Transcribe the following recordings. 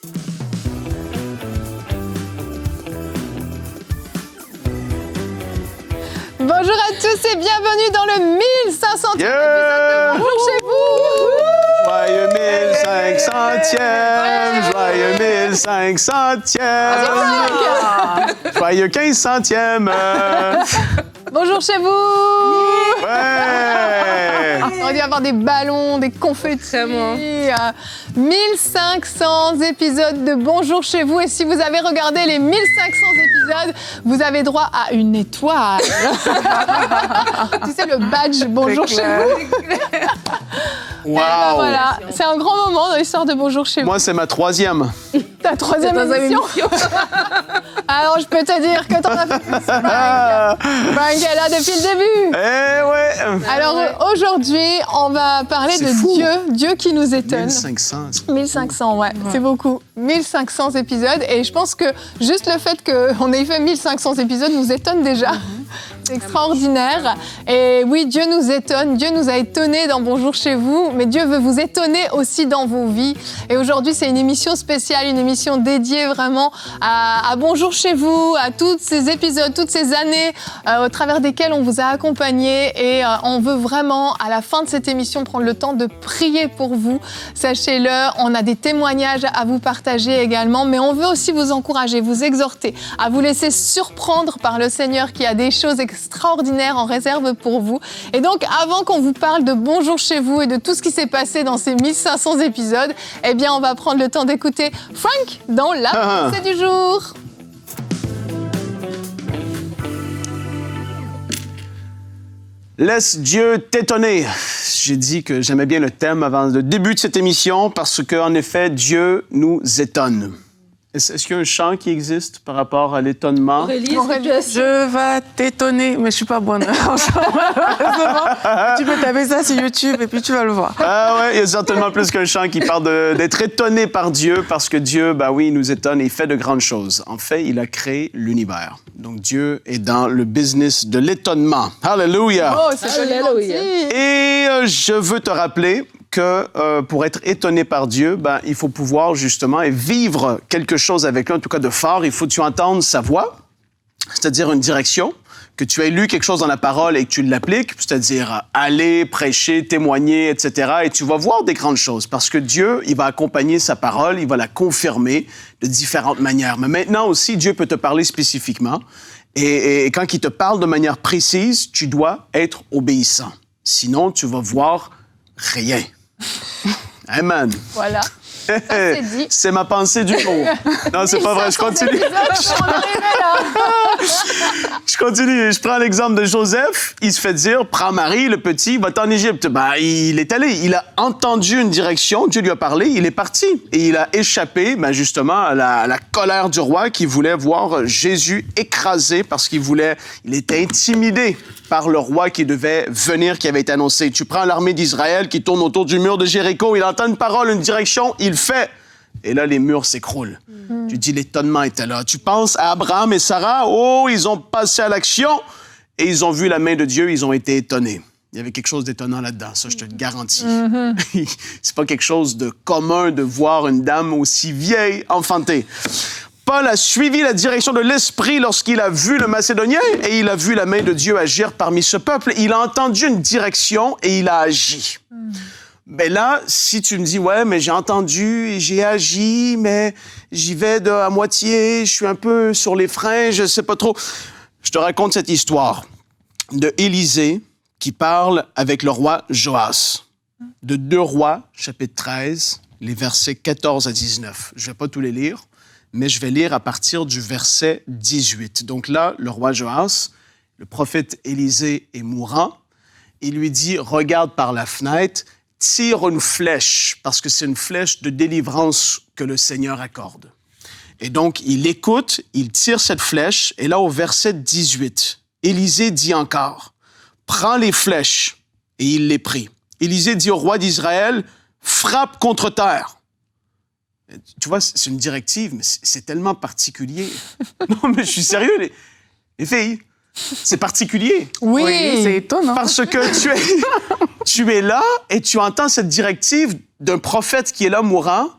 Bonjour à tous et bienvenue dans le 1500e épisode de Bonjour chez vous. Joyeux 1500e, joyeux 1500e, joyeux 1500e. Bonjour chez vous. Ouais. On va y avoir des ballons, des confettis. 1500 épisodes de Bonjour chez vous. Et si vous avez regardé les 1500 épisodes, vous avez droit à une étoile. Tu sais, le badge Bonjour chez vous. Wow. Voilà, c'est un grand moment dans l'histoire de Bonjour chez vous. Moi, c'est ma 3e. Ta 3e émission. Alors, je peux te dire que t'en as fait plus. Frank est là depuis le début. Eh ouais. Alors, aujourd'hui, on va parler C'est de fou. Dieu qui nous étonne. 1500. 1500, ouais, c'est beaucoup. 1500 épisodes. Et je pense que juste le fait qu'on ait fait 1500 épisodes nous étonne déjà. C'est extraordinaire. Et oui, Dieu nous étonne. Dieu nous a étonnés dans Bonjour chez vous. Mais Dieu veut vous étonner aussi dans vos vies. Et aujourd'hui, c'est une émission spéciale, une émission dédiée vraiment à Bonjour chez vous, à tous ces épisodes, toutes ces années au travers desquelles on vous a accompagnés. Et on veut vraiment, à la fin de cette émission, prendre le temps de prier pour vous. Sachez-le, on a des témoignages à vous partager également. Mais on veut aussi vous encourager, vous exhorter à vous laisser surprendre par le Seigneur qui a des choses extraordinaires en réserve pour vous. Et donc, avant qu'on vous parle de Bonjour chez vous et de tout ce qui s'est passé dans ces 1500 épisodes, eh bien, on va prendre le temps d'écouter Frank dans la pensée du jour. Laisse Dieu t'étonner. J'ai dit que j'aimais bien le thème avant le début de cette émission parce qu'en effet, Dieu nous étonne. Est-ce qu'il y a un chant qui existe par rapport à l'étonnement? Je vais t'étonner, mais je suis pas bonne en chant, malheureusement. Tu peux taper ça sur YouTube et puis tu vas le voir. Ah ouais, il y a certainement plus qu'un chant qui parle d'être étonné par Dieu parce que Dieu, bah oui, il nous étonne et il fait de grandes choses. En fait, il a créé l'univers. Donc Dieu est dans le business de l'étonnement. Hallelujah! Oh, c'est joli. Et je veux te rappeler que pour être étonné par Dieu, ben, il faut pouvoir justement vivre quelque chose avec lui, en tout cas de fort. Il faut que tu entendes sa voix, c'est-à-dire une direction, que tu aies lu quelque chose dans la parole et que tu l'appliques, c'est-à-dire aller, prêcher, témoigner, etc. Et tu vas voir des grandes choses parce que Dieu, il va accompagner sa parole, il va la confirmer de différentes manières. Mais maintenant aussi, Dieu peut te parler spécifiquement. Et quand il te parle de manière précise, tu dois être obéissant. Sinon, tu vas voir rien. Amen. Voilà. Ça, c'est dit. C'est ma pensée du jour. Non, c'est pas vrai, je continue. Je continue. Je prends l'exemple de Joseph. Il se fait dire, prends Marie, le petit, va en Égypte. Ben, il est allé. Il a entendu une direction. Dieu lui a parlé. Il est parti. Et il a échappé, ben, justement, à la colère du roi qui voulait voir Jésus écrasé parce qu'il était intimidé par le roi qui devait venir, qui avait été annoncé. Tu prends l'armée d'Israël qui tourne autour du mur de Jéricho. Il entend une parole, une direction. Il fait. Et là, les murs s'écroulent. Tu dis, l'étonnement était là. Tu penses à Abraham et Sarah. Oh, ils ont passé à l'action et ils ont vu la main de Dieu. Ils ont été étonnés. Il y avait quelque chose d'étonnant là-dedans, ça, je te le garantis. C'est pas quelque chose de commun de voir une dame aussi vieille enfanter. Paul a suivi la direction de l'Esprit lorsqu'il a vu le Macédonien et il a vu la main de Dieu agir parmi ce peuple. Il a entendu une direction et il a agi. Mais là, si tu me dis, ouais, mais j'ai entendu et j'ai agi, mais j'y vais à moitié, je suis un peu sur les freins, je sais pas trop. Je te raconte cette histoire de Élisée qui parle avec le roi Joas. De 2 Rois, chapitre 13, les versets 14 à 19. Je vais pas tous les lire, mais je vais lire à partir du verset 18. Donc là, le roi Joas, le prophète Élisée est mourant. Il lui dit, regarde par la fenêtre, tire une flèche, parce que c'est une flèche de délivrance que le Seigneur accorde. Et donc, il écoute, il tire cette flèche, et là, au verset 18, Élisée dit encore, prends les flèches, et il les prit. Élisée dit au roi d'Israël, frappe contre terre. Tu vois, c'est une directive, mais c'est tellement particulier. Non, mais je suis sérieux, les filles. C'est particulier. Oui, c'est étonnant. Parce que tu es là et tu entends cette directive d'un prophète qui est là mourant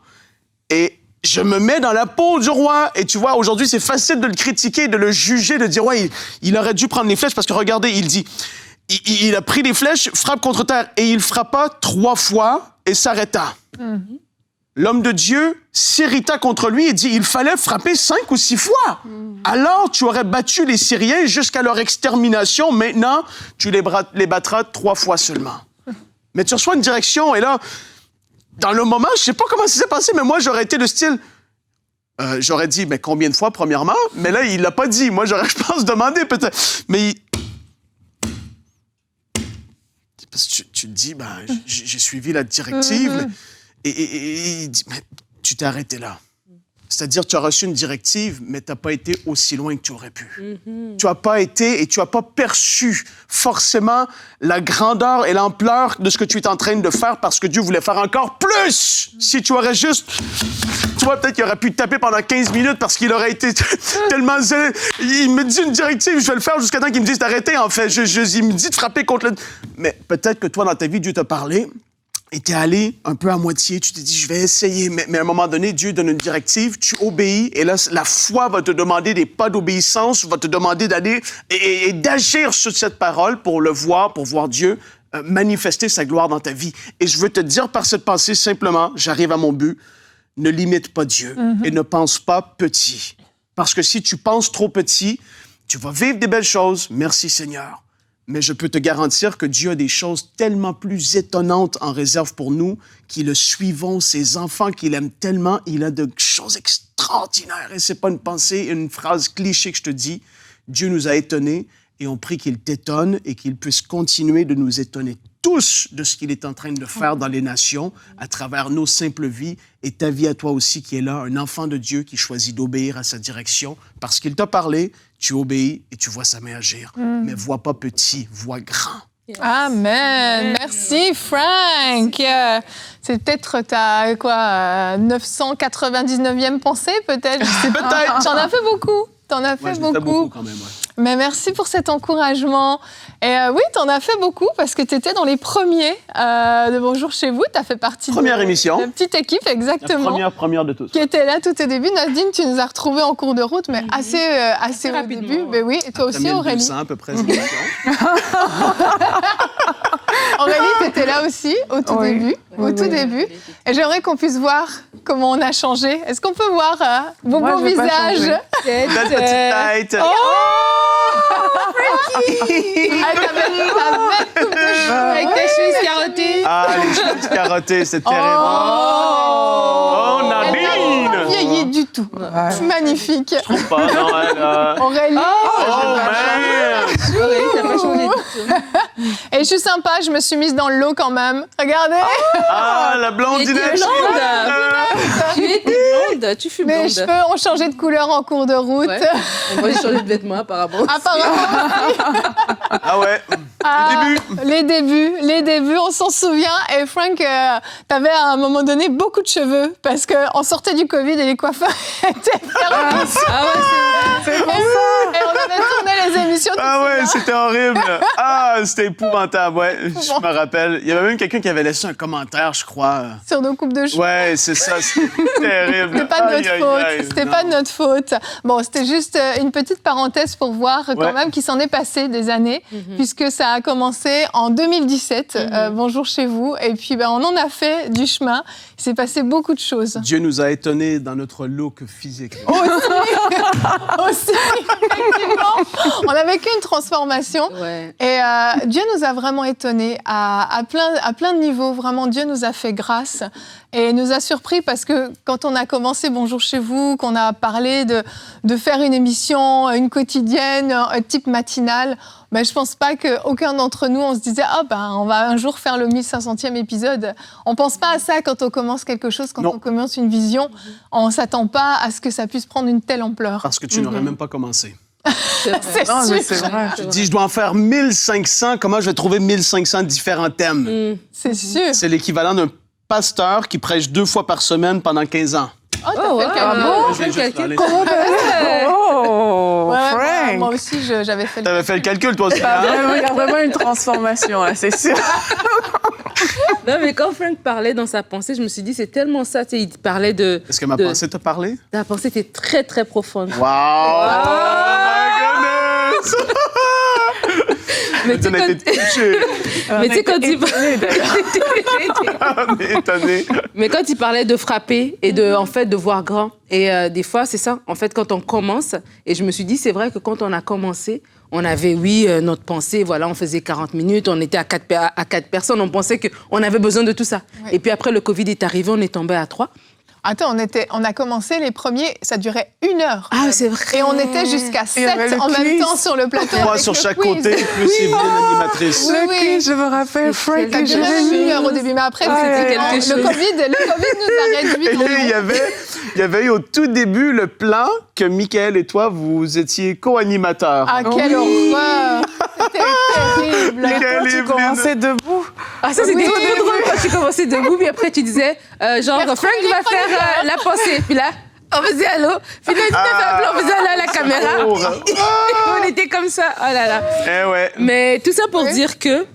et je me mets dans la peau du roi. Et tu vois, aujourd'hui, c'est facile de le critiquer, de le juger, de dire, ouais, il aurait dû prendre les flèches parce que regardez, il dit, il a pris les flèches, frappe contre terre et il frappa 3 fois et s'arrêta. L'homme de Dieu s'irrita contre lui et dit, il fallait frapper 5 ou 6 fois. Alors, tu aurais battu les Syriens jusqu'à leur extermination. Maintenant, tu les battras 3 fois seulement. Mais tu reçois une direction et là, dans le moment, je sais pas comment ça s'est passé, mais moi, j'aurais été de style... j'aurais dit, mais combien de fois, premièrement? Mais là, il l'a pas dit. Moi, j'aurais, je pense, demandé peut-être. Mais... Parce que tu te dis, ben, j'ai suivi la directive, mais... Et il dit, mais tu t'es arrêté là. C'est-à-dire, tu as reçu une directive, mais tu n'as pas été aussi loin que tu aurais pu. Tu n'as pas été et tu n'as pas perçu forcément la grandeur et l'ampleur de ce que tu es en train de faire parce que Dieu voulait faire encore plus. Si tu aurais juste... Tu vois, peut-être qu'il aurait pu te taper pendant 15 minutes parce qu'il aurait été tellement zélé. Il me dit une directive, je vais le faire jusqu'à temps qu'il me dise d'arrêter, en fait. Il me dit de frapper contre le... Mais peut-être que toi, dans ta vie, Dieu t'a parlé. Et t'es allé un peu à moitié, tu t'es dit, je vais essayer. Mais à un moment donné, Dieu donne une directive, tu obéis, et là, la foi va te demander des pas d'obéissance, va te demander d'aller et d'agir sur cette parole pour le voir, pour voir Dieu manifester sa gloire dans ta vie. Et je veux te dire par cette pensée, simplement, j'arrive à mon but, ne limite pas Dieu et ne pense pas petit. Parce que si tu penses trop petit, tu vas vivre des belles choses, merci Seigneur. Mais je peux te garantir que Dieu a des choses tellement plus étonnantes en réserve pour nous, qui le suivons, ses enfants qu'il aime tellement, il a de choses extraordinaires. Et c'est pas une pensée, une phrase cliché que je te dis. Dieu nous a étonnés et on prie qu'il t'étonne et qu'il puisse continuer de nous étonner tous de ce qu'il est en train de faire dans les nations, à travers nos simples vies et ta vie à toi aussi qui est là, un enfant de Dieu qui choisit d'obéir à sa direction parce qu'il t'a parlé, tu obéis et tu vois sa main agir. Mais vois pas petit, vois grand. Yes. Amen. Merci, Frank. C'est peut-être ta 999e pensée, peut-être. Peut-être. T'en as fait beaucoup. T'en as fait beaucoup quand même, ouais. Mais merci pour cet encouragement. Et oui, t'en as fait beaucoup parce que t'étais dans les premiers de Bonjour chez vous. T'as fait partie première émission. De petite équipe, exactement. La première de tous. Qui était là tout au début. Nadine, tu nous as retrouvés en cours de route, mais assez au début. Mais oui, et toi aussi, Aurélie. C'est à peu près. Aurélie, t'étais là aussi au tout début. Début. Et j'aimerais qu'on puisse voir comment on a changé. Est-ce qu'on peut voir vos beaux visages? Belle petite tête. Oh, Frankie! Avec tes cheveux carottées. Ah, les cheveux carottées, c'est terrible. Oh, Nadine! Elle n'a pas vieilli du tout. C'est magnifique. Je trouve pas, non, elle... Aurélie. merde! Aurélie, t'as pas changé du tout. Et je suis sympa, je me suis mise dans le lot quand même. Regardez! Ah, la blondinette! Tu étais blonde, tu fus blonde. Mes cheveux ont changé de couleur en cours de route. Ouais. On va changer de vêtements, apparemment. Ah ouais, Les débuts, on s'en souvient. Et Frank, t'avais à un moment donné beaucoup de cheveux parce qu'on sortait du Covid et les coiffeurs étaient fermés. C'est pour ça. Et on avait tourné les émissions. Ah ouais, c'était horrible. Ah, c'était épouvantable, ouais. Je me rappelle. Il y avait même quelqu'un qui avait laissé un commentaire, je crois. Sur nos coupes de cheveux. Ouais, c'est ça, c'était terrible. C'était pas de notre faute. C'était pas de notre faute. Bon, c'était juste une petite parenthèse pour voir quand même qu'il s'en est passé des années, puisque ça a commencé en 2017. Bonjour chez vous. Et puis, on en a fait du chemin. Il s'est passé beaucoup de choses. Dieu nous a étonnés dans notre look physique. Aussi, effectivement. On a vécu une transformation. Ouais. Et Dieu nous a vraiment étonnés à plein de niveaux. Vraiment, Dieu nous a fait grâce et nous a surpris parce que quand on a commencé Bonjour chez vous, qu'on a parlé de faire une émission, une quotidienne, un type matinal, je pense pas qu'aucun d'entre nous, on se disait on va un jour faire le 1500e épisode. On pense pas à ça quand on commence quelque chose, quand on commence une vision. On s'attend pas à ce que ça puisse prendre une telle ampleur. Parce que tu n'aurais même pas commencé. C'est sûr. C'est vrai. Tu te dis, je dois en faire 1500. Comment je vais trouver 1500 différents thèmes? C'est sûr. C'est l'équivalent d'un pasteur qui prêche 2 fois par semaine pendant 15 ans. Oh, t'as fait le calcul. Je viens juste d'aller- Oh, Ouais, Frank. moi aussi, j'avais fait le T'avais fait le calcul, toi aussi. Il y a vraiment une transformation, là, c'est sûr. Non, mais quand Frank parlait dans sa pensée, je me suis dit, c'est tellement ça. Tu sais, il parlait de... Est-ce que ma pensée t'a parlé? Ta pensée était très, très profonde. Wow! Oh my goodness! Mais tu sais, On a été touchés. mais tu sais, quand il On est étonnés. Mais quand il parlait de frapper et de, en fait, de voir grand, et des fois, c'est ça, en fait, quand on commence, et je me suis dit, c'est vrai que quand on a commencé, on avait, oui, notre pensée, voilà, on faisait 40 minutes, on était à 4 personnes, on pensait qu'on avait besoin de tout ça. Oui. Et puis après, le Covid est arrivé, on est tombé à 3. Attends, on a commencé les premiers, ça durait 1 heure. Ah, c'est vrai. Et on était jusqu'à 7 en même temps sur le plateau. 3 avec sur le chaque quiz. côté, plus Evelyne, l'animatrice. Oui, Le oui. quiz, je me rappelle, Frank Ça et durait Jérémy. 1 heure au début, mais après, c'était c'était quelque chose. le COVID nous a réduit. Et là, il y avait eu au tout début le plan que Mickaël et toi, vous étiez co-animateurs. Ah, quelle horreur! C'était terrible. Mickaël Toi, et tu Evelyne. commençais debout. Ah, ça, c'était Oui. trop drôle quand tu commençais debout, puis après, tu disais, genre, Merci, Frank les va faire la pensée. Puis là, on faisait allô. Puis là, on faisait allô à la caméra. On était comme ça. Oh là là. Eh ouais, Mais tout ça pour Oui. dire que,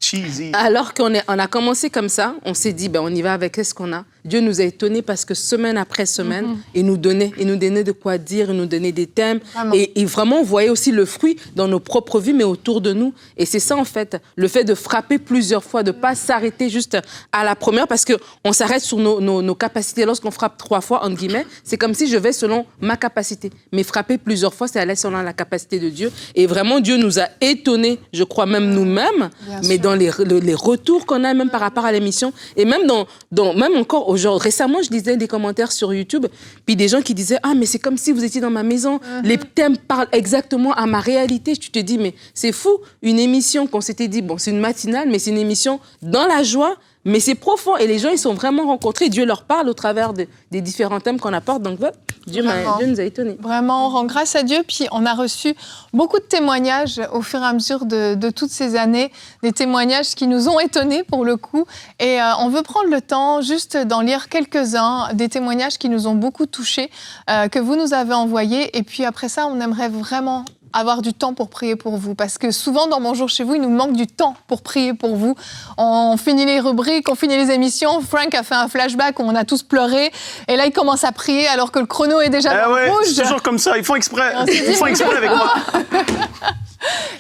cheesy. alors qu'on a commencé comme ça, on s'est dit, ben, on y va avec ce qu'on a. Dieu nous a étonnés parce que semaine après semaine, il nous donnait de quoi dire, il nous donnait des thèmes. Vraiment. Et vraiment, on voyait aussi le fruit dans nos propres vies, mais autour de nous. Et c'est ça, en fait, le fait de frapper plusieurs fois, de ne pas s'arrêter juste à la première, parce qu'on s'arrête sur nos capacités. Lorsqu'on frappe 3 fois, entre guillemets, c'est comme si je vais selon ma capacité. Mais frapper plusieurs fois, c'est aller selon la capacité de Dieu. Et vraiment, Dieu nous a étonnés, je crois même nous-mêmes, Bien mais sûr. dans les retours qu'on a même par rapport à l'émission, et même même encore aujourd'hui. Récemment, je lisais des commentaires sur YouTube, puis des gens qui disaient « Ah, mais c'est comme si vous étiez dans ma maison, les thèmes parlent exactement à ma réalité. » Tu te dis, mais c'est fou, une émission qu'on s'était dit, bon, c'est une matinale, mais c'est une émission dans la joie, mais c'est profond, et les gens, ils sont vraiment rencontrés, Dieu leur parle au travers des différents thèmes qu'on apporte, donc ouais, Dieu nous a étonnés. Vraiment, on rend grâce à Dieu. Puis on a reçu beaucoup de témoignages au fur et à mesure de toutes ces années, des témoignages qui nous ont étonnés pour le coup. Et on veut prendre le temps juste d'en lire quelques-uns, des témoignages qui nous ont beaucoup touchés, que vous nous avez envoyés. Et puis après ça, on aimerait vraiment avoir du temps pour prier pour vous. Parce que souvent, dans Bonjour chez vous, il nous manque du temps pour prier pour vous. On finit les rubriques, on finit les émissions. Frank a fait un flashback où on a tous pleuré. Et là, il commence à prier alors que le chrono est déjà Eh dans ouais, le rouge. c'est toujours comme ça, ils font exprès. On s'est dit, Ils font exprès avec moi.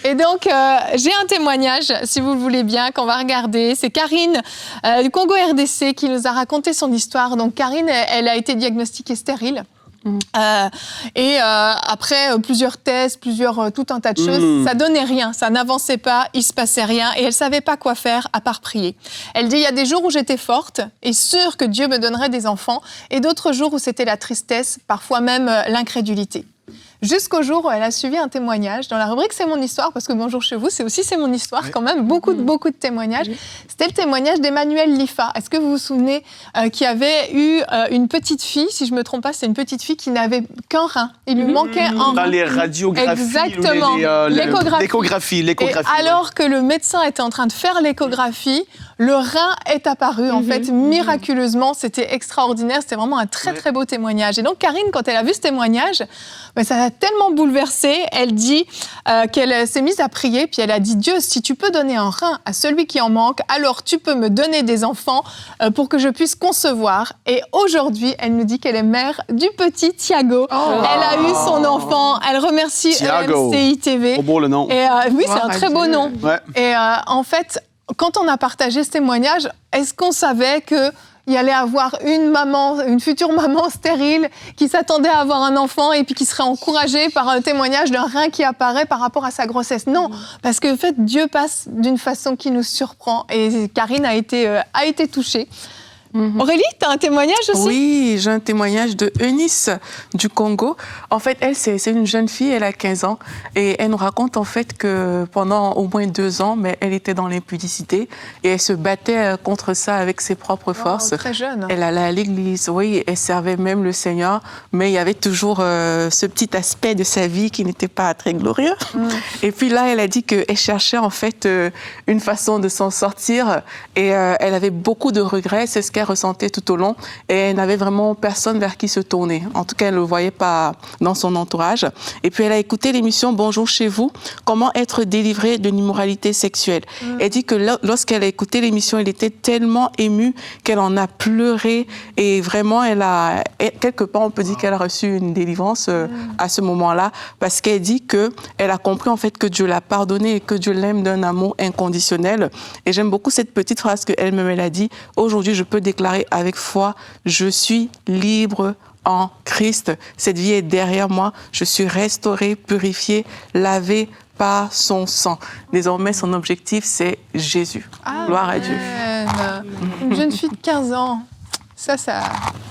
Et donc, j'ai un témoignage, si vous le voulez bien, qu'on va regarder. C'est Karine du Congo RDC qui nous a raconté son histoire. Donc, Karine, elle a été diagnostiquée stérile. Après plusieurs tests, tout un tas de choses, ça donnait rien, ça n'avançait pas, il se passait rien et elle savait pas quoi faire à part prier. Elle dit, il y a des jours où j'étais forte et sûre que Dieu me donnerait des enfants et d'autres jours où c'était la tristesse, parfois même l'incrédulité. Jusqu'au jour où elle a suivi un témoignage dans la rubrique C'est mon histoire, parce que Bonjour chez vous, c'est mon histoire quand même, beaucoup de témoignages. C'était le témoignage d'Emmanuel Lifa. Est-ce que vous vous souvenez qui avait eu une petite fille, si je ne me trompe pas, c'est une petite fille qui n'avait qu'un rein. Il lui manquait un rein. Dans les radiographies. Exactement. Ou L'échographie. l'échographie. Et alors que le médecin était en train de faire l'échographie, le rein est apparu, en fait, miraculeusement. C'était extraordinaire. C'était vraiment un très, très beau témoignage. Et donc, Karine, quand elle a vu ce témoignage, ça l'a tellement bouleversée. Elle dit qu'elle s'est mise à prier, puis elle a dit, Dieu, si tu peux donner un rein à celui qui en manque, alors tu peux me donner des enfants pour que je puisse concevoir. Et aujourd'hui, elle nous dit qu'elle est mère du petit Thiago. Elle a eu son enfant. Elle remercie Thiago. EMCI TV. Trop beau le nom. Et oui, c'est un très beau nom. Ouais. Et en fait, quand on a partagé ce témoignage, est-ce qu'on savait qu'il allait avoir une future maman stérile qui s'attendait à avoir un enfant et puis qui serait encouragée par un témoignage d'un rein qui apparaît par rapport à sa grossesse? Non, parce que en fait, Dieu passe d'une façon qui nous surprend. Et Karine a été touchée. Aurélie, tu as un témoignage aussi? Oui, j'ai un témoignage de Eunice du Congo. En fait, elle, c'est une jeune fille, elle a 15 ans. Et elle nous raconte en fait que pendant au moins 2 ans, mais elle était dans l'impudicité et elle se battait contre ça avec ses propres forces. Très jeune. Elle allait à l'église, oui, elle servait même le Seigneur, mais il y avait toujours ce petit aspect de sa vie qui n'était pas très glorieux. Et puis là, elle a dit qu'elle cherchait en fait une façon de s'en sortir et elle avait beaucoup de regrets. C'est ce qu'elle qu'elle ressentait tout au long et elle n'avait vraiment personne vers qui se tourner. En tout cas, elle ne le voyait pas dans son entourage. Et puis, elle a écouté l'émission Bonjour chez vous, comment être délivré de l'immoralité sexuelle. Elle dit que lorsqu'elle a écouté l'émission, elle était tellement émue qu'elle en a pleuré et vraiment, quelque part, on peut dire qu'elle a reçu une délivrance à ce moment-là parce qu'elle dit qu'elle a compris en fait que Dieu l'a pardonné et que Dieu l'aime d'un amour inconditionnel. Et j'aime beaucoup cette petite phrase qu'elle-même elle a dit. Aujourd'hui, je peux déclarer avec foi, je suis libre en Christ. Cette vie est derrière moi. Je suis restaurée, purifiée, lavée par son sang. Désormais, son objectif, c'est Jésus. Gloire à Dieu. Une jeune fille de 15 ans. Ça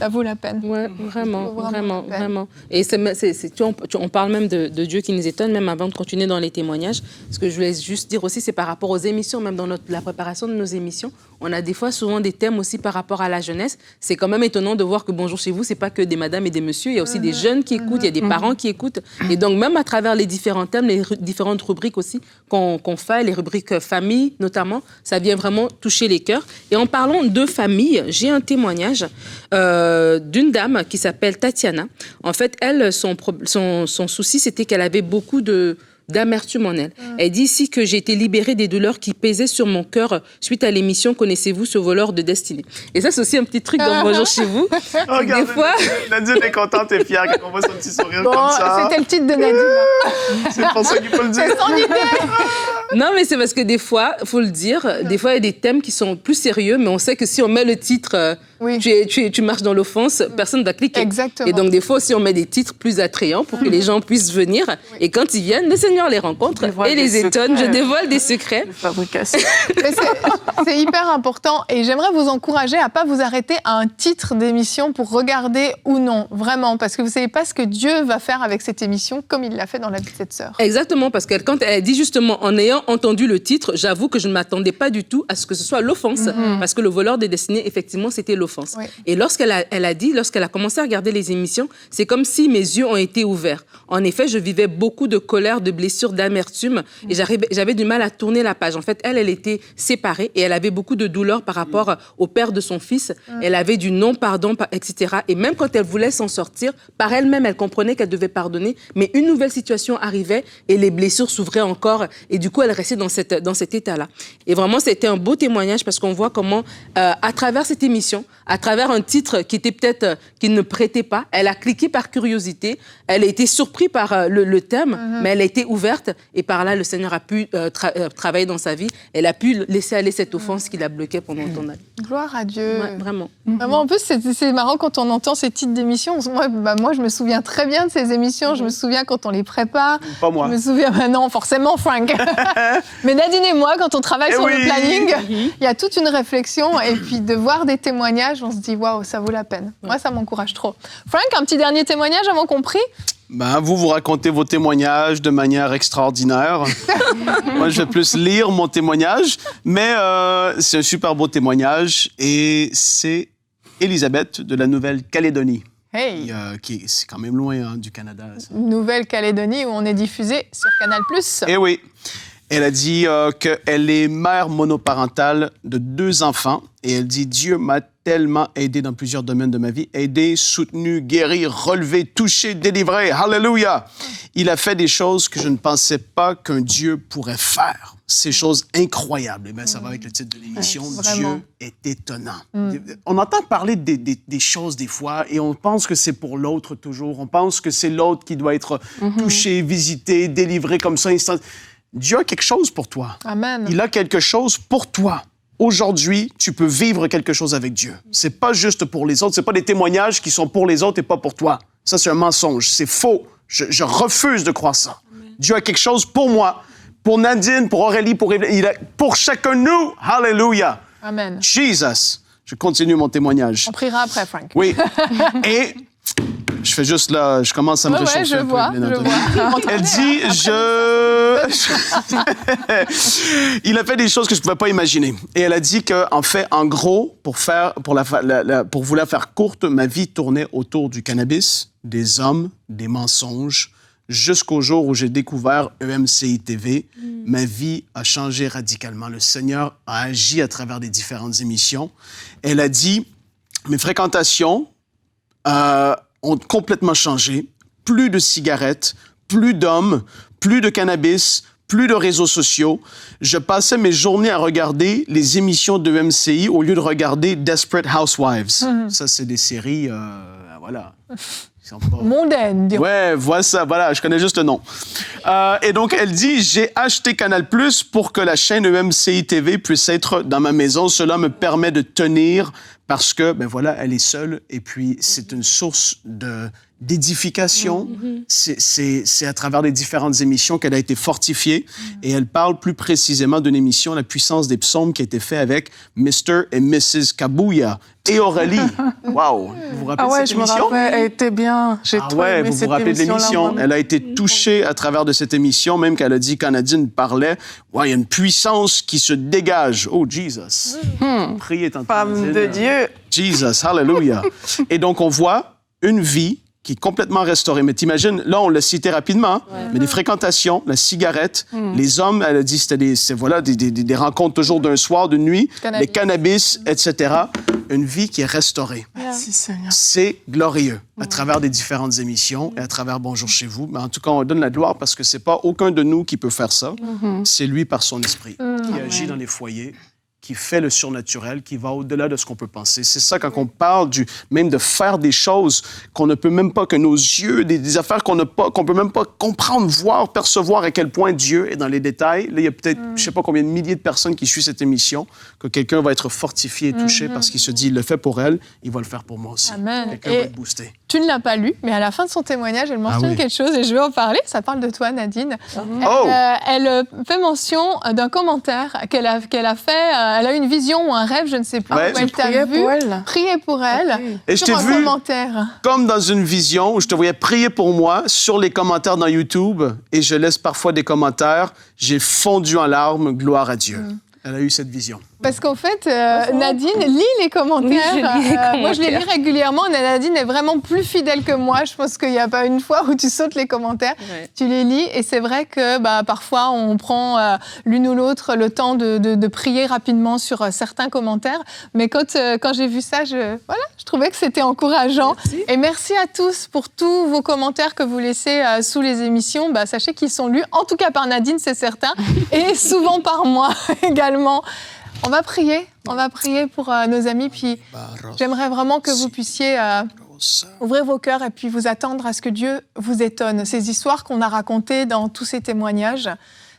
vaut la peine. Ouais, vraiment. Et on parle même de Dieu qui nous étonne, même avant de continuer dans les témoignages. Ce que je voulais juste dire aussi, c'est par rapport aux émissions, même dans la préparation de nos émissions, on a des fois souvent des thèmes aussi par rapport à la jeunesse. C'est quand même étonnant de voir que Bonjour chez vous, c'est pas que des madames et des messieurs, il y a aussi des jeunes qui écoutent, il y a des parents qui écoutent. Et donc même à travers les différents thèmes, les différentes rubriques aussi qu'on fait, les rubriques famille notamment, ça vient vraiment toucher les cœurs. Et en parlant de famille, j'ai un témoignage d'une dame qui s'appelle Tatiana. En fait, elle, son souci, c'était qu'elle avait beaucoup d'amertume en elle. Elle dit ici que j'ai été libérée des douleurs qui pesaient sur mon cœur suite à l'émission Connaissez-vous ce voleur de destinée. Et ça, c'est aussi un petit truc dans Bonjour chez vous. Regarde, des fois... Nadine est contente et fière quand on voit son petit sourire comme ça. C'était le titre de Nadine. C'est pour ça qu'il faut le dire. C'est son idée. Non, mais c'est parce que des fois, il faut le dire, des fois, il y a des thèmes qui sont plus sérieux, mais on sait que si on met le titre, tu marches dans l'offense, personne ne va cliquer. Exactement. Et donc, des fois aussi, on met des titres plus attrayants pour que les gens puissent venir. Et quand ils viennent, le Seigneur les rencontre et les étonne. Je dévoile des secrets. Fabrication. C'est hyper important et j'aimerais vous encourager à ne pas vous arrêter à un titre d'émission pour regarder ou non, vraiment, parce que vous ne savez pas ce que Dieu va faire avec cette émission comme il l'a fait dans la vie de cette sœur. Exactement, parce que quand elle dit justement, en ayant entendu le titre, j'avoue que je ne m'attendais pas du tout à ce que ce soit l'offense, parce que le voleur des destinées, effectivement, c'était l'offense. Oui. Et lorsqu'elle a commencé à regarder les émissions, c'est comme si mes yeux ont été ouverts. En effet, je vivais beaucoup de colère, de blessures, d'amertume, et j'avais du mal à tourner la page. En fait, elle était séparée et elle avait beaucoup de douleur par rapport au père de son fils. Elle avait du non-pardon, etc. Et même quand elle voulait s'en sortir, par elle-même, elle comprenait qu'elle devait pardonner, mais une nouvelle situation arrivait et les blessures s'ouvraient encore, et du coup, elle restait dans cet état-là. Et vraiment, c'était un beau témoignage parce qu'on voit comment, à travers cette émission, à travers un titre qui était peut-être, qui ne prêtait pas, elle a cliqué par curiosité, elle a été surprise par le thème, mais elle a été ouverte, et par là, le Seigneur a pu travailler dans sa vie. Elle a pu laisser aller cette offense qui la bloquait pendant ton année. Gloire à Dieu. Ouais, vraiment. Vraiment, en plus, c'est marrant quand on entend ces titres d'émissions. Moi, je me souviens très bien de ces émissions. Je me souviens quand on les prépare. Pas moi. Je me souviens, non, forcément, Frank. Mais Nadine et moi, quand on travaille sur le planning, il y a toute une réflexion. Et puis, de voir des témoignages, on se dit, waouh, ça vaut la peine. Moi, ça m'encourage trop. Frank, un petit dernier témoignage avant qu'on prie? Vous racontez vos témoignages de manière extraordinaire. Moi, je vais plus lire mon témoignage, mais c'est un super beau témoignage et c'est Elisabeth de la Nouvelle-Calédonie. Hey. C'est quand même loin du Canada. Ça. Nouvelle-Calédonie où on est diffusé sur Canal+. Eh oui. Elle a dit qu'elle est mère monoparentale de 2 enfants et elle dit « Dieu m'a tellement aidé dans plusieurs domaines de ma vie, aidé, soutenu, guéri, relevé, touché, délivré. Alléluia! Il a fait des choses que je ne pensais pas qu'un Dieu pourrait faire. Ces choses incroyables. » Eh bien, ça va avec le titre de l'émission. Dieu est étonnant. On entend parler des choses des fois et on pense que c'est pour l'autre toujours. On pense que c'est l'autre qui doit être touché, visité, délivré comme ça. Dieu a quelque chose pour toi. Amen. Il a quelque chose pour toi. Aujourd'hui, tu peux vivre quelque chose avec Dieu. C'est pas juste pour les autres. C'est pas des témoignages qui sont pour les autres et pas pour toi. Ça, c'est un mensonge. C'est faux. Je refuse de croire ça. Amen. Dieu a quelque chose pour moi, pour Nadine, pour Aurélie, pour chacun de nous. Hallelujah. Amen. Jesus. Je continue mon témoignage. On priera après, Frank. Oui. Et je fais juste là, je commence à me réchauffer je un vois. Elle dit, il a fait des choses que je ne pouvais pas imaginer. Et elle a dit qu'en fait, en gros, pour vous la faire courte, ma vie tournait autour du cannabis, des hommes, des mensonges, jusqu'au jour où j'ai découvert EMCI TV. Ma vie a changé radicalement. Le Seigneur a agi à travers des différentes émissions. Elle a dit mes fréquentations ont complètement changé. Plus de cigarettes, plus d'hommes, plus de cannabis, plus de réseaux sociaux. Je passais mes journées à regarder les émissions de MCI au lieu de regarder Desperate Housewives. Ça, c'est des séries, voilà. Ils sont pas... Mondaine, dirons. Ouais, voilà, je connais juste le nom. Et donc, elle dit, j'ai acheté Canal+ pour que la chaîne EMCI TV puisse être dans ma maison. Cela me permet de tenir parce que, ben voilà, elle est seule et puis c'est une source d'édification. C'est à travers les différentes émissions qu'elle a été fortifiée. Et elle parle plus précisément d'une émission, La puissance des psaumes, qui a été faite avec Mr. et Mrs. Kabouya et Aurélie. Wow! Vous vous rappelez de cette émission? Je me rappelle, elle était bien. J'ai trop aimé vous cette vous rappelez de l'émission? émission-là, Elle a été touchée à travers de cette émission, même qu'elle a dit, quand Nadine parlait, ouais, il y a une puissance qui se dégage. Oh, Jesus! Priez tant. Femme de Dieu. Jesus, hallelujah! Et donc, on voit une vie qui est complètement restaurée. Mais t'imagines, là, on l'a cité rapidement, mais des fréquentations, la cigarette, les hommes, elle a dit, c'était des rencontres toujours d'un soir, d'une nuit, les cannabis, etc. Une vie qui est restaurée. Merci, Seigneur. C'est glorieux à travers des différentes émissions et à travers Bonjour chez vous. Mais en tout cas, on donne la gloire parce que c'est pas aucun de nous qui peut faire ça. C'est lui par son esprit qui agit dans les foyers, qui fait le surnaturel, qui va au-delà de ce qu'on peut penser. C'est ça, quand on parle même de faire des choses qu'on ne peut même pas, que nos yeux, des affaires qu'on peut même pas comprendre, voir, percevoir à quel point Dieu est dans les détails. Là, il y a peut-être, je sais pas combien de milliers de personnes qui suivent cette émission, que quelqu'un va être fortifié et touché parce qu'il se dit, il le fait pour elle, il va le faire pour moi aussi. Amen. Quelqu'un va être boosté. Tu ne l'as pas lu, mais à la fin de son témoignage, elle mentionne quelque chose et je vais en parler. Ça parle de toi, Nadine. Elle fait mention d'un commentaire qu'elle a fait. Elle a eu une vision ou un rêve, je ne sais plus. Ouais. Où elle t'a vu prier pour elle. Okay. Et je t'ai sur un vu commentaire. comme dans une vision où je te voyais prier pour moi sur les commentaires dans YouTube et je laisse parfois des commentaires. J'ai fondu en larmes, gloire à Dieu. Elle a eu cette vision. Parce qu'en fait, Nadine lit les commentaires. Oui, je lis les commentaires. Moi, je les lis régulièrement. Nadine est vraiment plus fidèle que moi. Je pense qu'il n'y a pas une fois où tu sautes les commentaires. Ouais. Tu les lis. Et c'est vrai que parfois, on prend l'une ou l'autre le temps de prier rapidement sur certains commentaires. Mais quand j'ai vu ça, je trouvais que c'était encourageant. Merci. Et merci à tous pour tous vos commentaires que vous laissez sous les émissions. Sachez qu'ils sont lus, en tout cas par Nadine, c'est certain, et souvent par moi également. On va prier pour nos amis, puis j'aimerais vraiment que vous puissiez ouvrir vos cœurs et puis vous attendre à ce que Dieu vous étonne. Ces histoires qu'on a racontées dans tous ces témoignages,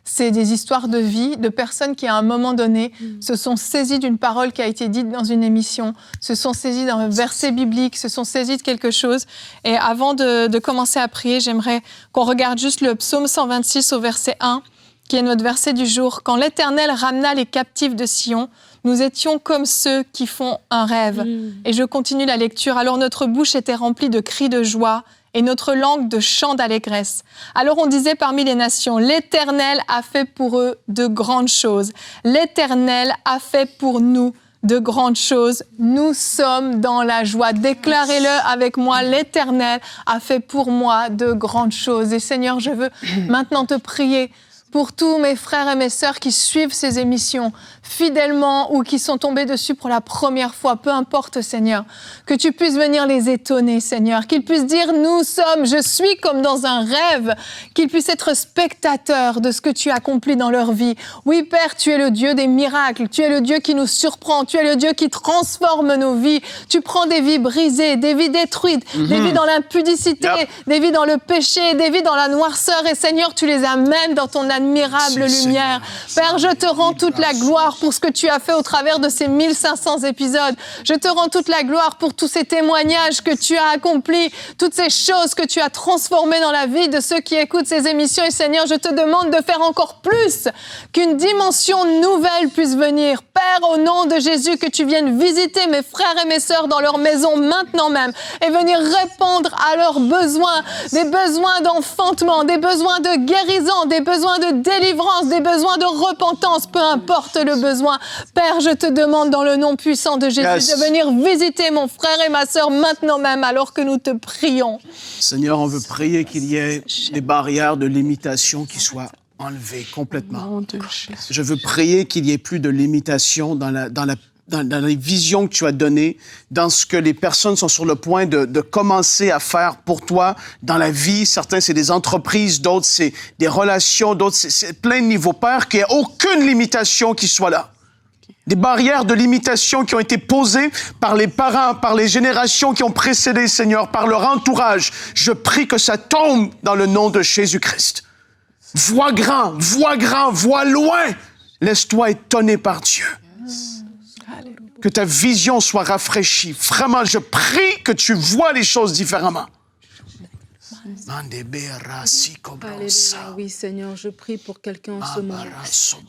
c'est des histoires de vie, de personnes qui, à un moment donné, se sont saisies d'une parole qui a été dite dans une émission, se sont saisies d'un verset biblique, se sont saisies de quelque chose. Et avant de commencer à prier, j'aimerais qu'on regarde juste le psaume 126 au verset 1, qui est notre verset du jour. « Quand l'Éternel ramena les captifs de Sion, nous étions comme ceux qui font un rêve. Et je continue la lecture. « Alors notre bouche était remplie de cris de joie et notre langue de chants d'allégresse. Alors on disait parmi les nations, « L'Éternel a fait pour eux de grandes choses. L'Éternel a fait pour nous de grandes choses. Nous sommes dans la joie. » Déclarez-le avec moi, « L'Éternel a fait pour moi de grandes choses. » Et Seigneur, je veux maintenant te prier pour tous mes frères et mes sœurs qui suivent ces émissions fidèlement ou qui sont tombés dessus pour la première fois, peu importe, Seigneur, que tu puisses venir les étonner, Seigneur, qu'ils puissent dire « je suis comme dans un rêve », qu'ils puissent être spectateurs de ce que tu accomplis dans leur vie. Oui, Père, tu es le Dieu des miracles, tu es le Dieu qui nous surprend, tu es le Dieu qui transforme nos vies. Tu prends des vies brisées, des vies détruites, des vies dans l'impudicité, des vies dans le péché, des vies dans la noirceur, et Seigneur, tu les amènes dans ton admirable lumière. Père, je te rends toute la gloire pour ce que tu as fait au travers de ces 1500 épisodes. Je te rends toute la gloire pour tous ces témoignages que tu as accomplis, toutes ces choses que tu as transformées dans la vie de ceux qui écoutent ces émissions. Et Seigneur, je te demande de faire encore plus, qu'une dimension nouvelle puisse venir. Père, au nom de Jésus, que tu viennes visiter mes frères et mes sœurs dans leur maison maintenant même et venir répondre à leurs besoins, des besoins d'enfantement, des besoins de guérison, des besoins de délivrance, des besoins de repentance, peu importe le besoin. Père, je te demande dans le nom puissant de Jésus de venir visiter mon frère et ma sœur maintenant même alors que nous te prions. Seigneur, on veut prier qu'il y ait des barrières de limitation qui soient enlevées complètement. Je veux prier qu'il n'y ait plus de limitation dans la dans les visions que tu as données, dans ce que les personnes sont sur le point de commencer à faire pour toi dans la vie. Certains, c'est des entreprises, d'autres, c'est des relations, d'autres, c'est plein de niveaux. Père, qu'il n'y ait aucune limitation qui soit là. Des barrières de limitation qui ont été posées par les parents, par les générations qui ont précédé, Seigneur, par leur entourage. Je prie que ça tombe dans le nom de Jésus-Christ. Vois grand, vois loin. Laisse-toi étonner par Dieu. Que ta vision soit rafraîchie. Vraiment, je prie que tu vois les choses différemment. Alléluia, oui Seigneur, je prie pour quelqu'un en ce moment.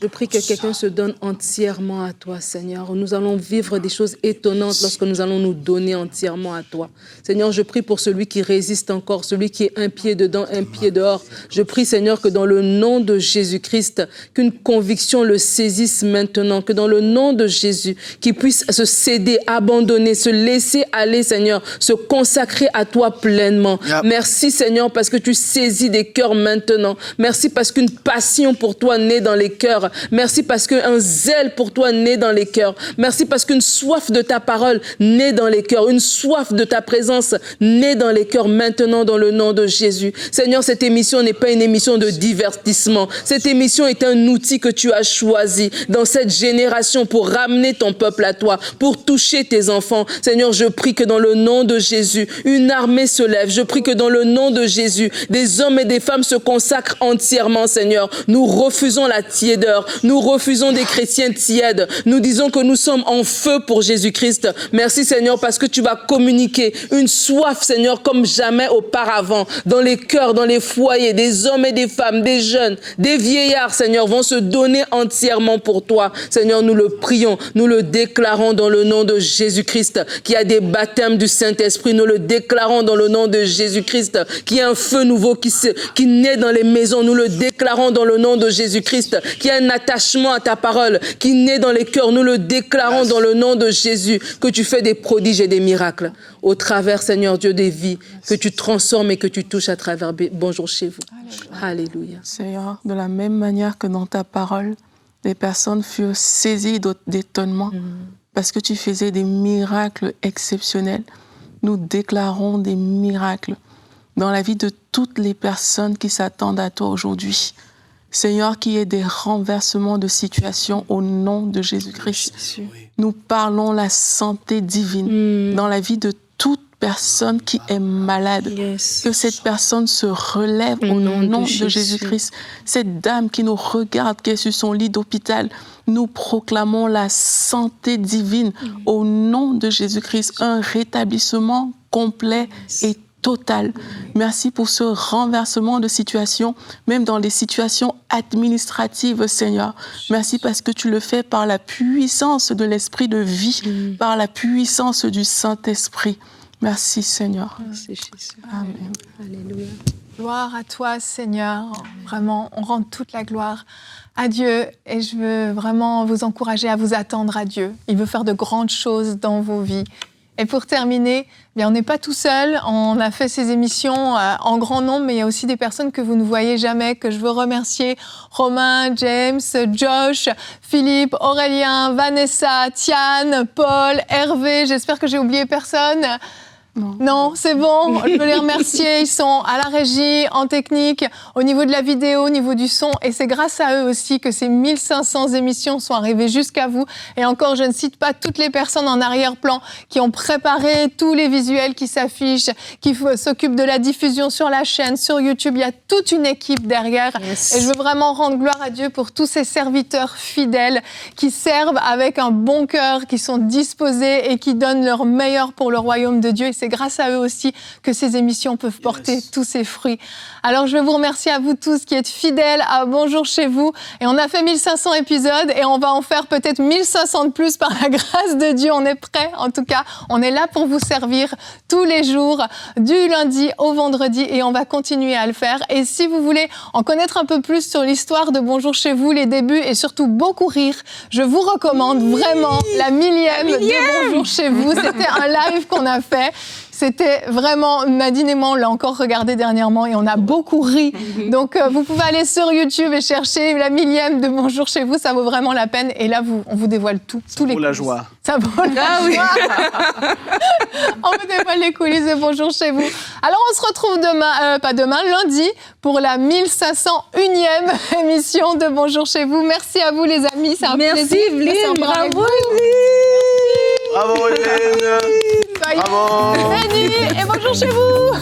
Je prie que quelqu'un se donne entièrement à toi, Seigneur. Nous allons vivre des choses étonnantes lorsque nous allons nous donner entièrement à toi. Seigneur, je prie pour celui qui résiste encore, celui qui est un pied dedans, un pied dehors. Je prie, Seigneur, que dans le nom de Jésus-Christ, qu'une conviction le saisisse maintenant, que dans le nom de Jésus, qu'il puisse se céder, abandonner, se laisser aller, Seigneur, se consacrer à toi pleinement. Merci, Seigneur, parce que tu saisis des cœurs maintenant. Merci parce qu'une passion pour toi naît dans les cœurs. Merci parce qu'un zèle pour toi naît dans les cœurs. Merci parce qu'une soif de ta parole naît dans les cœurs. Une soif de ta présence naît dans les cœurs maintenant dans le nom de Jésus. Seigneur, cette émission n'est pas une émission de divertissement. Cette émission est un outil que tu as choisi dans cette génération pour ramener ton peuple à toi, pour toucher tes enfants. Seigneur, je prie que dans le nom de Jésus, une armée se lève. Je prie que dans le nom de Jésus, des hommes et des femmes se consacrent entièrement, Seigneur. Nous refusons la tiédeur. Nous refusons des chrétiens tièdes. Nous disons que nous sommes en feu pour Jésus-Christ. Merci, Seigneur, parce que tu vas communiquer une soif, Seigneur, comme jamais auparavant. Dans les cœurs, dans les foyers, des hommes et des femmes, des jeunes, des vieillards, Seigneur, vont se donner entièrement pour toi. Seigneur, nous le prions, nous le déclarons dans le nom de Jésus-Christ, qu'il y a des baptêmes du Saint-Esprit. Nous le déclarons dans le nom de Jésus-Christ, qu'il y a un feu nouveau qui naît dans les maisons. Nous le déclarons dans le nom de Jésus-Christ, qu'il y a un attachement à ta parole qui naît dans les cœurs. Nous le déclarons dans le nom de Jésus, que tu fais des prodiges et des miracles au travers, Seigneur Dieu, des vies, que tu transformes et que tu touches à travers Bonjour chez vous. Alléluia. Seigneur, de la même manière que dans ta parole, les personnes furent saisies d'étonnement parce que tu faisais des miracles exceptionnels. Nous déclarons des miracles dans la vie de toutes les personnes qui s'attendent à toi aujourd'hui. Seigneur, qu'il y ait des renversements de situation au nom de Jésus-Christ. Nous parlons la santé divine dans la vie de toute personne qui est malade. Que cette personne se relève au nom de Jésus-Christ. Cette dame qui nous regarde, qui est sur son lit d'hôpital, nous proclamons la santé divine au nom de Jésus-Christ. Un rétablissement complet et total. Merci pour ce renversement de situation, même dans les situations administratives, Seigneur. Merci parce que tu le fais par la puissance de l'esprit de vie, par la puissance du Saint-Esprit. Merci, Seigneur. Merci, Jésus. Amen. Alléluia. Gloire à toi, Seigneur. Vraiment, on rend toute la gloire à Dieu. Et je veux vraiment vous encourager à vous attendre à Dieu. Il veut faire de grandes choses dans vos vies. Et pour terminer, bien, on n'est pas tout seul. On a fait ces émissions en grand nombre, mais il y a aussi des personnes que vous ne voyez jamais, que je veux remercier. Romain, James, Josh, Philippe, Aurélien, Vanessa, Tiane, Paul, Hervé. J'espère que j'ai oublié personne. Non, c'est bon, je veux les remercier. Ils sont à la régie, en technique, au niveau de la vidéo, au niveau du son. Et c'est grâce à eux aussi que ces 1500 émissions sont arrivées jusqu'à vous. Et encore, je ne cite pas toutes les personnes en arrière-plan qui ont préparé tous les visuels qui s'affichent, qui s'occupent de la diffusion sur la chaîne, sur YouTube. Il y a toute une équipe derrière. Et je veux vraiment rendre gloire à Dieu pour tous ces serviteurs fidèles qui servent avec un bon cœur, qui sont disposés et qui donnent leur meilleur pour le royaume de Dieu. Et c'est grâce à eux aussi que ces émissions peuvent porter tous ces fruits. Alors, je veux vous remercier à vous tous qui êtes fidèles à Bonjour chez vous. Et on a fait 1500 épisodes et on va en faire peut-être 1500 de plus par la grâce de Dieu. On est prêts, en tout cas. On est là pour vous servir tous les jours, du lundi au vendredi, et on va continuer à le faire. Et si vous voulez en connaître un peu plus sur l'histoire de Bonjour chez vous, les débuts et surtout beaucoup rire, je vous recommande vraiment la millième de Bonjour chez vous. C'était un live qu'on a fait. C'était vraiment, Nadine et moi, on l'a encore regardé dernièrement et on a beaucoup ri. Donc, vous pouvez aller sur YouTube et chercher la 1000e de Bonjour chez vous, ça vaut vraiment la peine. Et là, on vous dévoile tout. Tous les Pour la coulisses. joie. Ça vaut la joie. On vous dévoile les coulisses de Bonjour chez vous. Alors, on se retrouve lundi, pour la 1501e émission de Bonjour chez vous. Merci à vous, les amis. C'est un plaisir. Merci, Evelyne. Bravo, Bravo, Hélène. Bravo. Béni et bonjour chez vous.